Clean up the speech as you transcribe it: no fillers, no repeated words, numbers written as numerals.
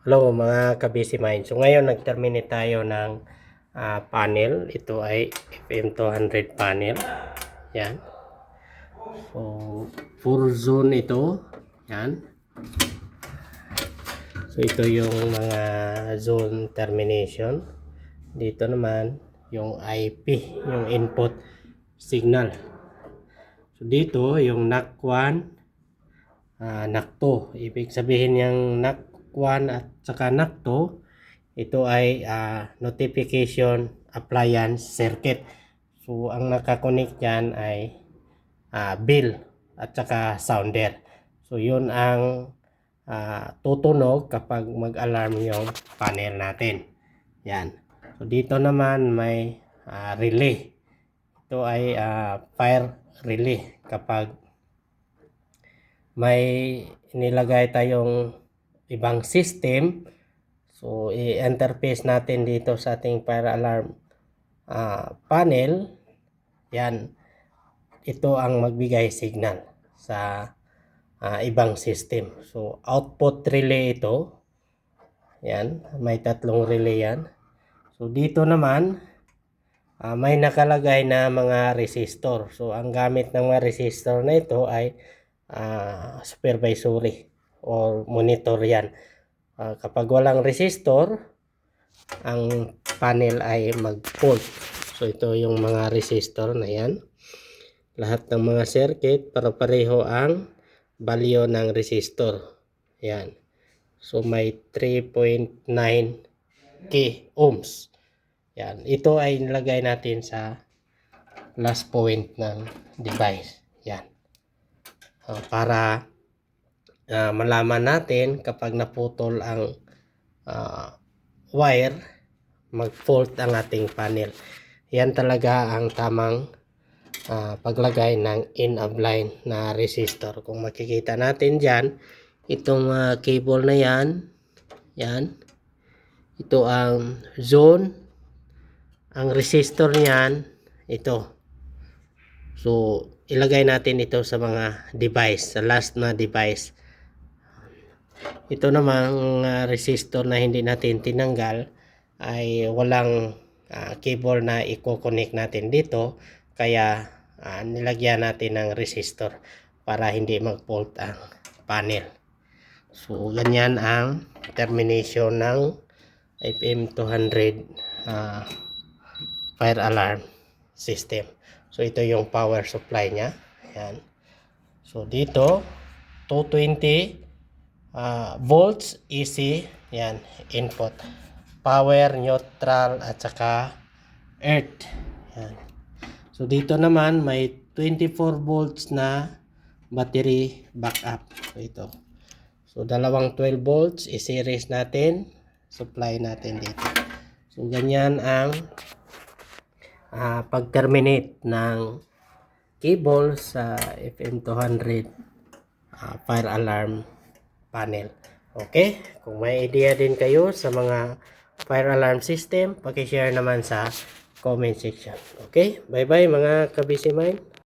Hello mga ka-busy mind. So ngayon nag-terminate tayo ng panel. Ito ay FM200 panel. Yan. So 4 zone ito. Yan. So ito yung mga zone termination. Dito naman yung IP, yung input signal. So dito yung NAC1, NAC2. Ibig sabihin yung NAC1 at saka NAC2, ito ay notification appliance circuit. So ang nakakonek dyan ay bill at saka sounder. So yun ang tutunog kapag mag-alarm yung panel natin. Yan. So dito naman may relay. Ito ay fire relay. Kapag may nilagay tayong ibang system, so i-interface natin dito sa ating fire alarm panel. Yan, ito ang magbigay signal sa ibang system. So output relay ito. Yan, may tatlong relay yan. So dito naman may nakalagay na mga resistor. So ang gamit ng mga resistor na ito ay supervisory or monitor yan. Kapag walang resistor, ang panel ay mag-fault. So ito yung mga resistor na yan. Lahat ng mga circuit para pareho ang value ng resistor. Yan. So may 3.9 k ohms. Yan. Ito ay nilagay natin sa last point ng device. Yan. Para malaman natin kapag naputol ang wire, mag-fault ang ating panel. Yan talaga ang tamang paglagay ng in-of-line na resistor. Kung makikita natin dyan, itong cable na yan, yan, ito ang zone, ang resistor niyan, ito. So ilagay natin ito sa mga device, sa last na device. Ito namang resistor na hindi natin tinanggal ay walang cable na i-connect natin dito, kaya nilagyan natin ng resistor para hindi mag-fault ang panel. So ganyan ang termination ng FM200 fire alarm system. So ito yung power supply nya. Yan. So dito 220 volts AC, yan, input, power, neutral at saka earth. Yan. So dito naman may 24 volts na battery backup. So ito. So dalawang 12 volts i-series natin, supply natin dito. So ganyan ang pag-terminate ng cable sa FM200 fire alarm panel. Okay? Kung may idea din kayo sa mga fire alarm system, paki-share naman sa comment section. Okay? Bye-bye mga ka-busy mind.